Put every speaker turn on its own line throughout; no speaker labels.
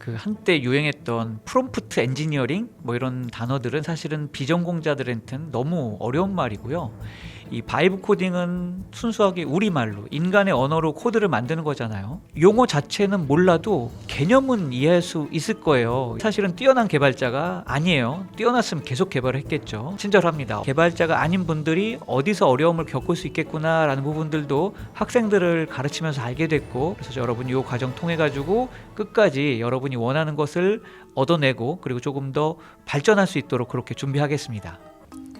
그 한때 유행했던 프롬프트 엔지니어링 뭐 이런 단어들은 사실은 비전공자들한테는 너무 어려운 말이고요. 이 바이브 코딩은 순수하게 우리말로 인간의 언어로 코드를 만드는 거잖아요. 용어 자체는 몰라도 개념은 이해할 수 있을 거예요. 사실은 뛰어난 개발자가 아니에요. 뛰어났으면 계속 개발을 했겠죠. 친절합니다. 개발자가 아닌 분들이 어디서 어려움을 겪을 수 있겠구나라는 부분들도 학생들을 가르치면서 알게 됐고, 그래서 여러분이 이 과정 통해 가지고 끝까지 여러분이 원하는 것을 얻어내고 그리고 조금 더 발전할 수 있도록 그렇게 준비하겠습니다.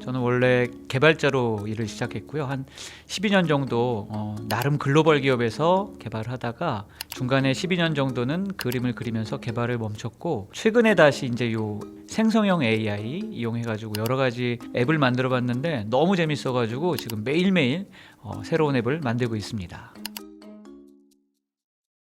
저는 원래 개발자로 일을 시작했고요. 한 12년 정도 나름 글로벌 기업에서 개발을 하다가 중간에 12년 정도는 그림을 그리면서 개발을 멈췄고, 최근에 다시 이제 요 생성형 AI 이용해가지고 여러 가지 앱을 만들어봤는데 너무 재밌어가지고 지금 매일매일 새로운 앱을 만들고 있습니다.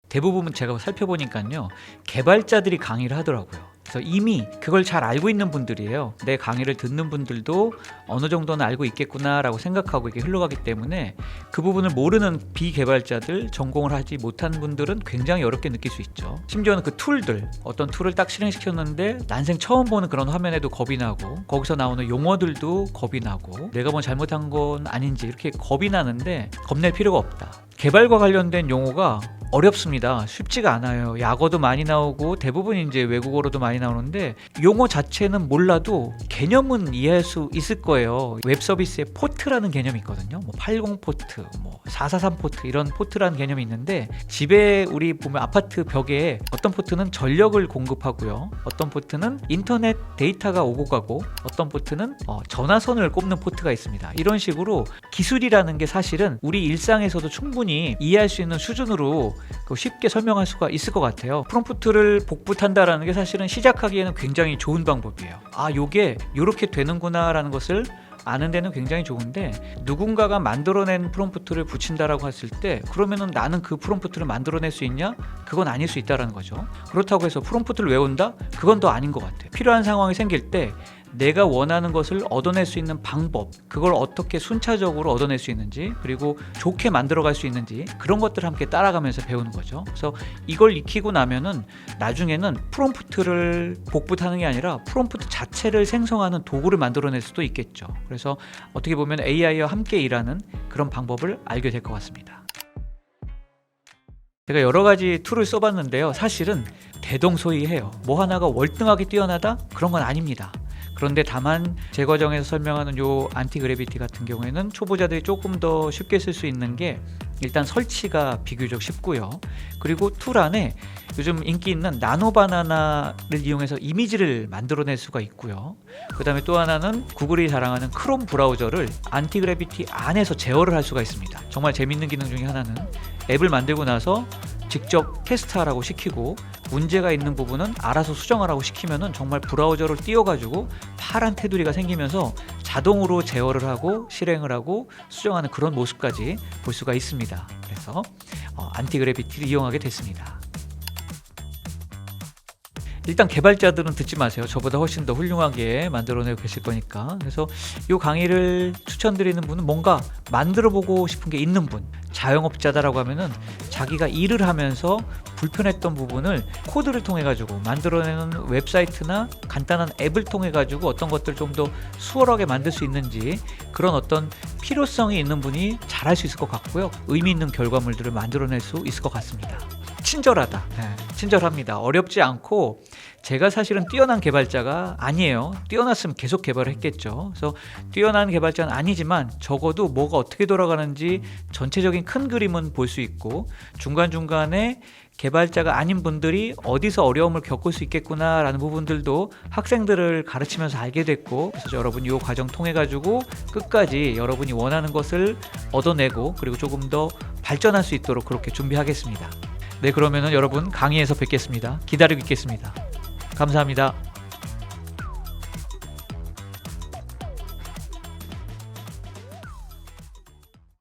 대부분 제가 살펴보니까요, 개발자들이 강의를 하더라고요. 그래서 이미 그걸 잘 알고 있는 분들이에요. 내 강의를 듣는 분들도 어느 정도는 알고 있겠구나라고 생각하고 이게 흘러가기 때문에 그 부분을 모르는 비개발자들, 전공을 하지 못한 분들은 굉장히 어렵게 느낄 수 있죠. 심지어는 그 툴들, 어떤 툴을 딱 실행시켰는데 난생 처음 보는 그런 화면에도 겁이 나고, 거기서 나오는 용어들도 겁이 나고, 내가 뭐 잘못한 건 아닌지 이렇게 겁이 나는데 겁낼 필요가 없다. 개발과 관련된 용어가 어렵습니다. 쉽지가 않아요. 약어도 많이 나오고 대부분 이제 외국어로도 많이 나오는데 용어 자체는 몰라도 개념은 이해할 수 있을 거예요. 웹 서비스에 포트라는 개념이 있거든요. 뭐 80 포트, 뭐 443 포트 이런 포트라는 개념이 있는데, 집에 우리 보면 아파트 벽에 어떤 포트는 전력을 공급하고요. 어떤 포트는 인터넷 데이터가 오고 가고, 어떤 포트는 전화선을 꼽는 포트가 있습니다. 이런 식으로 기술이라는 게 사실은 우리 일상에서도 충분히 이해할 수 있는 수준으로 쉽게 설명할 수가 있을 것 같아요. 프롬프트를 복붙한다라는 게 사실은 시작하기에는 굉장히 좋은 방법이에요. 아, 요게 요렇게 되는구나 라는 것을 아는 데는 굉장히 좋은데, 누군가가 만들어낸 프롬프트를 붙인다라고 했을 때 그러면은 나는 그 프롬프트를 만들어낼 수 있냐? 그건 아닐 수 있다라는 거죠. 그렇다고 해서 프롬프트를 외운다? 그건 더 아닌 것 같아요. 필요한 상황이 생길 때 내가 원하는 것을 얻어낼 수 있는 방법, 그걸 어떻게 순차적으로 얻어낼 수 있는지, 그리고 좋게 만들어갈 수 있는지, 그런 것들을 함께 따라가면서 배우는 거죠. 그래서 이걸 익히고 나면은 나중에는 프롬프트를 복붙하는 게 아니라 프롬프트 자체를 생성하는 도구를 만들어낼 수도 있겠죠. 그래서 어떻게 보면 AI와 함께 일하는 그런 방법을 알게 될 것 같습니다. 제가 여러 가지 툴을 써봤는데요, 사실은 대동소이해요. 뭐 하나가 월등하게 뛰어나다? 그런 건 아닙니다. 그런데 다만 제 과정에서 설명하는 요 안티그래비티 같은 경우에는 초보자들이 조금 더 쉽게 쓸 수 있는 게, 일단 설치가 비교적 쉽고요. 그리고 툴 안에 요즘 인기 있는 나노바나나를 이용해서 이미지를 만들어낼 수가 있고요. 그 다음에 또 하나는 구글이 자랑하는 크롬 브라우저를 안티그래비티 안에서 제어를 할 수가 있습니다. 정말 재밌는 기능 중에 하나는 앱을 만들고 나서 직접 테스트하라고 시키고, 문제가 있는 부분은 알아서 수정하라고 시키면은 정말 브라우저를 띄워가지고 파란 테두리가 생기면서 자동으로 제어를 하고 실행을 하고 수정하는 그런 모습까지 볼 수가 있습니다. 그래서 안티그래비티를 이용하게 됐습니다. 일단 개발자들은 듣지 마세요. 저보다 훨씬 더 훌륭하게 만들어내고 계실 거니까. 그래서 이 강의를 추천드리는 분은 뭔가 만들어보고 싶은 게 있는 분, 자영업자다라고 하면은 자기가 일을 하면서 불편했던 부분을 코드를 통해 가지고 만들어내는 웹사이트나 간단한 앱을 통해 가지고 어떤 것들 좀 더 수월하게 만들 수 있는지, 그런 어떤 필요성이 있는 분이 잘할 수 있을 것 같고요. 의미 있는 결과물들을 만들어낼 수 있을 것 같습니다. 친절하다. 네, 친절합니다. 어렵지 않고, 제가 사실은 뛰어난 개발자가 아니에요. 뛰어났으면 계속 개발을 했겠죠. 그래서 뛰어난 개발자는 아니지만 적어도 뭐가 어떻게 돌아가는지 전체적인 큰 그림은 볼 수 있고, 중간중간에 개발자가 아닌 분들이 어디서 어려움을 겪을 수 있겠구나 라는 부분들도 학생들을 가르치면서 알게 됐고, 그래서 여러분이 이 과정 통해 가지고 끝까지 여러분이 원하는 것을 얻어내고 그리고 조금 더 발전할 수 있도록 그렇게 준비하겠습니다. 네, 그러면은 여러분 강의에서 뵙겠습니다. 기다리고 있겠습니다. 감사합니다.